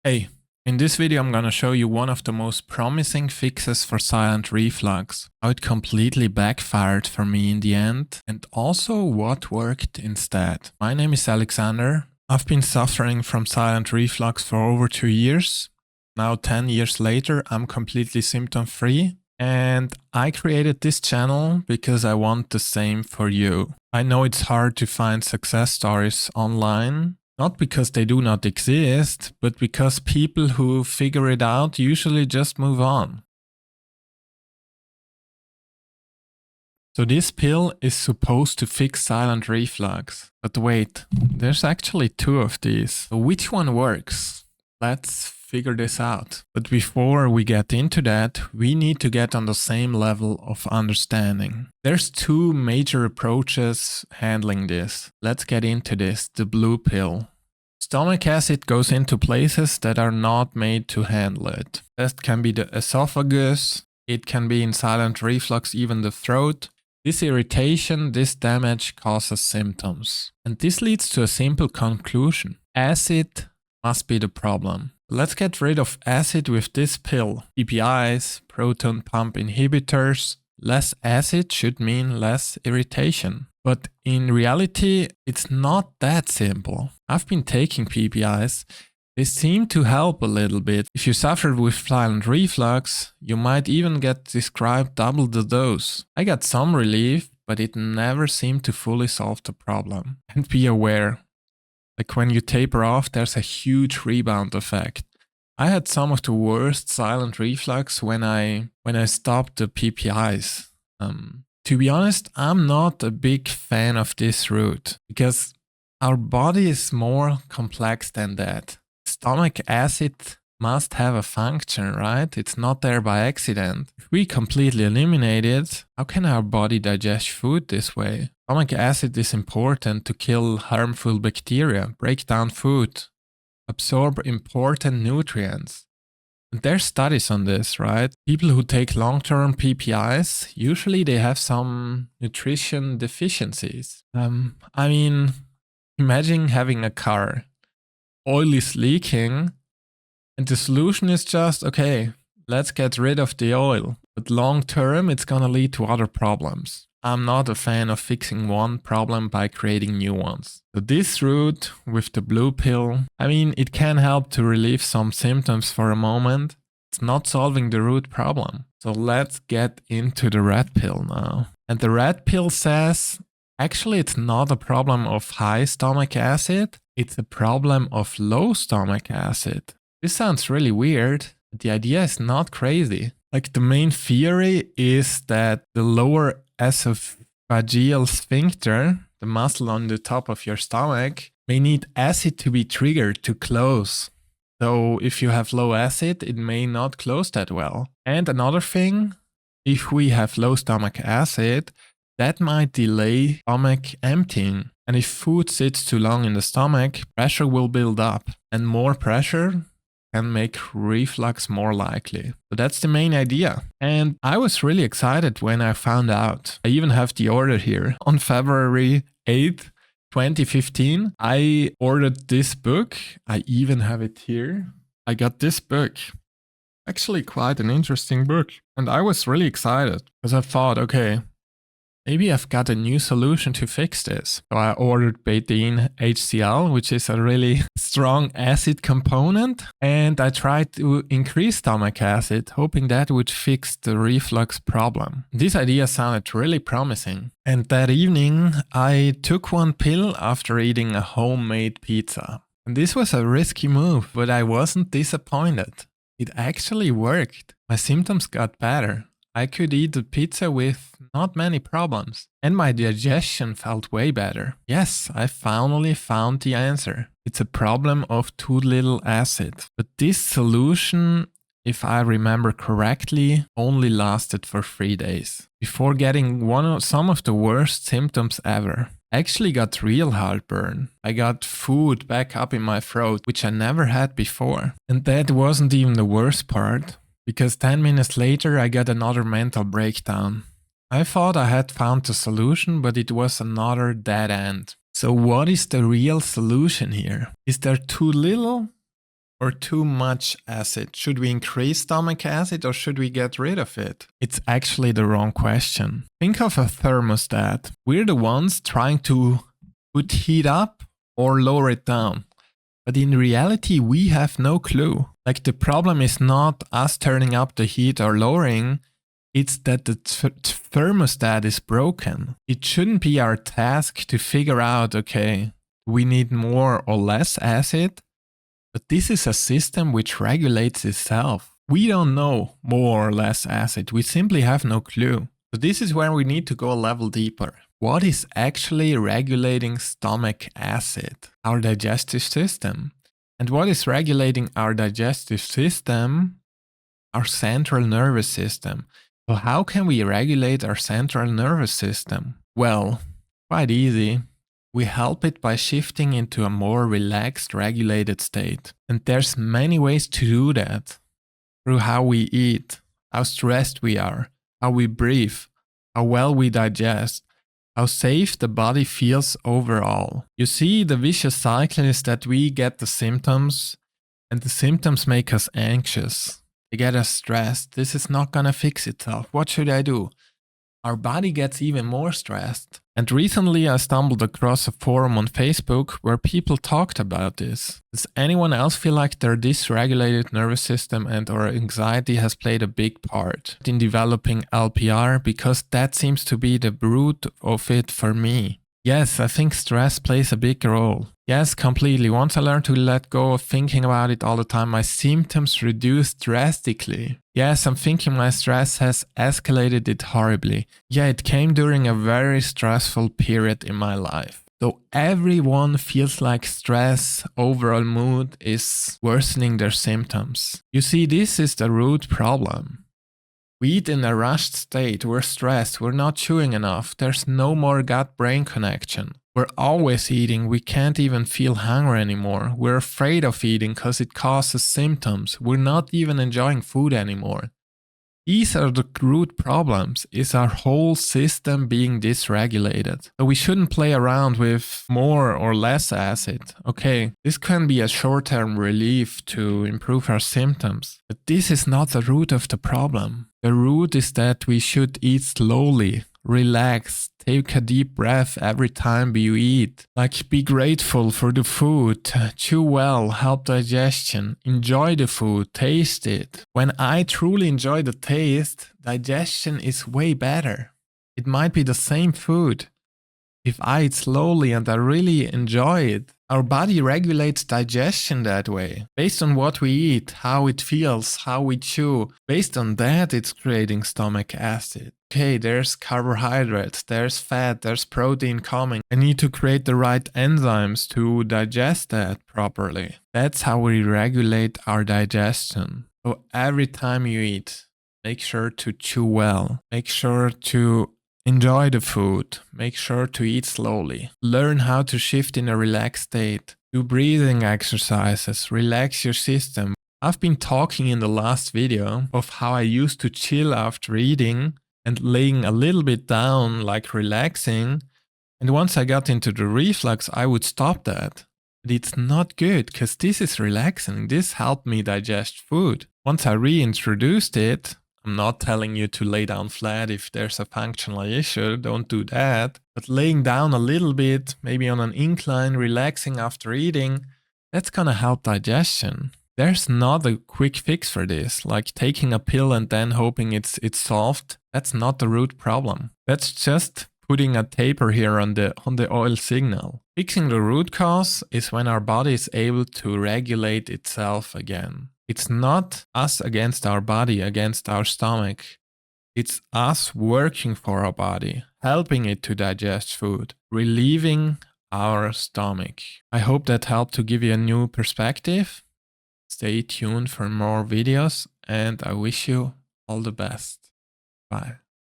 Hey, in this video I'm gonna show you one of the most promising fixes for silent reflux, how it completely backfired for me in the end, and also what worked instead. My name is Alexander. I've been suffering from silent reflux for over 2 years. Now 10 years later, I'm completely symptom free. And I created this channel because I want the same for you. I know it's hard to find success stories online. Not because they do not exist, but because people who figure it out usually just move on. So this pill is supposed to fix silent reflux. But wait, there's actually 2 of these. So which one works? Let's figure this out. But before we get into that, we need to get on the same level of understanding. There's 2 major approaches handling this. Let's get into this, the blue pill. Stomach acid goes into places that are not made to handle it. That can be the esophagus, it can be in silent reflux even the throat. This irritation, this damage causes symptoms. And this leads to a simple conclusion. Acid must be the problem. Let's get rid of acid with this pill. PPIs, proton pump inhibitors. Less acid should mean less irritation. But in reality, it's not that simple. I've been taking PPIs. They seem to help a little bit. If you suffer with silent reflux, you might even get prescribed double the dose. I got some relief, but it never seemed to fully solve the problem. And be aware, like when you taper off, there's a huge rebound effect. I had some of the worst silent reflux when I stopped the PPIs. To be honest, I'm not a big fan of this route because our body is more complex than that. Stomach acid must have a function, right? It's not there by accident. If we completely eliminate it, how can our body digest food this way? Stomach acid is important to kill harmful bacteria, break down food, absorb important nutrients. And there's studies on this, right? People who take long-term PPIs, usually they have some nutrition deficiencies. Imagine having a car. Oil is leaking and the solution is just, okay, let's get rid of the oil. But long-term, it's gonna lead to other problems. I'm not a fan of fixing one problem by creating new ones. So this route with the blue pill, it can help to relieve some symptoms for a moment. It's not solving the root problem. So let's get into the red pill now. And the red pill says, actually it's not a problem of high stomach acid, it's a problem of low stomach acid. This sounds really weird, but the idea is not crazy. Like the main theory is that the lower esophageal sphincter, the muscle on the top of your stomach, may need acid to be triggered to close. So if you have low acid, it may not close that well. And another thing, if we have low stomach acid, that might delay stomach emptying. And if food sits too long in the stomach, pressure will build up. And more pressure can make reflux more likely. So that's the main idea. And I was really excited when I found out. I even have the order here. On February 8th, 2015, I ordered this book. I even have it here. I got this book. Actually quite an interesting book. And I was really excited because I thought, okay, maybe I've got a new solution to fix this. So I ordered betaine HCl, which is a really strong acid component. And I tried to increase stomach acid, hoping that would fix the reflux problem. This idea sounded really promising. And that evening, I took one pill after eating a homemade pizza. And this was a risky move, but I wasn't disappointed. It actually worked. My symptoms got better. I could eat the pizza with not many problems, and my digestion felt way better. Yes, I finally found the answer. It's a problem of too little acid. But this solution, if I remember correctly, only lasted for 3 days, before getting some of the worst symptoms ever. I actually got real heartburn. I got food back up in my throat, which I never had before. And that wasn't even the worst part. Because 10 minutes later, I got another mental breakdown. I thought I had found the solution, but it was another dead end. So what is the real solution here? Is there too little or too much acid? Should we increase stomach acid or should we get rid of it? It's actually the wrong question. Think of a thermostat. We're the ones trying to put heat up or lower it down. But in reality, we have no clue. Like, the problem is not us turning up the heat or lowering, it's that the thermostat is broken. It shouldn't be our task to figure out, okay, we need more or less acid, but this is a system which regulates itself. We don't know more or less acid, we simply have no clue. So this is where we need to go a level deeper. What is actually regulating stomach acid? Our digestive system. And what is regulating our digestive system? Our central nervous system. So how can we regulate our central nervous system? Well, quite easy. We help it by shifting into a more relaxed, regulated state. And there's many ways to do that. Through how we eat, how stressed we are, how we breathe, how well we digest, how safe the body feels overall. You see, the vicious cycle is that we get the symptoms, and the symptoms make us anxious. They get us stressed. This is not gonna fix itself. What should I do? Our body gets even more stressed. And recently I stumbled across a forum on Facebook where people talked about this. Does anyone else feel like their dysregulated nervous system and or anxiety has played a big part in developing LPR? Because that seems to be the root of it for me. Yes, I think stress plays a big role. Yes, completely. Once I learned to let go of thinking about it all the time, my symptoms reduced drastically. Yes, I'm thinking my stress has escalated it horribly. Yeah, it came during a very stressful period in my life. So everyone feels like stress, overall mood is worsening their symptoms. You see, this is the root problem. We eat in a rushed state, we're stressed, we're not chewing enough, there's no more gut-brain connection. We're always eating, we can't even feel hunger anymore. We're afraid of eating because it causes symptoms. We're not even enjoying food anymore. These are the root problems, is our whole system being dysregulated. So we shouldn't play around with more or less acid. Okay, this can be a short-term relief to improve our symptoms, but this is not the root of the problem. The root is that we should eat slowly, relax, take a deep breath every time you eat. Like, be grateful for the food, chew well, help digestion, enjoy the food, taste it. When I truly enjoy the taste, digestion is way better. It might be the same food. If I eat slowly and I really enjoy it, our body regulates digestion that way. Based on what we eat, how it feels, how we chew. Based on that, it's creating stomach acid. Okay, there's carbohydrates, there's fat, there's protein coming. I need to create the right enzymes to digest that properly. That's how we regulate our digestion. So every time you eat, make sure to chew well. Make sure to enjoy the food. Make sure to eat slowly. Learn how to shift in a relaxed state. Do breathing exercises. Relax your system. I've been talking in the last video of how I used to chill after eating and laying a little bit down, like relaxing. And once I got into the reflux, I would stop that. But it's not good because this is relaxing. This helped me digest food. Once I reintroduced it, I'm not telling you to lay down flat if there's a functional issue, don't do that. But laying down a little bit, maybe on an incline, relaxing after eating, that's gonna help digestion. There's not a quick fix for this, like taking a pill and then hoping it's solved. That's not the root problem. That's just putting a taper here on the oil signal. Fixing the root cause is when our body is able to regulate itself again. It's not us against our body, against our stomach. It's us working for our body, helping it to digest food, relieving our stomach. I hope that helped to give you a new perspective. Stay tuned for more videos and I wish you all the best. Bye.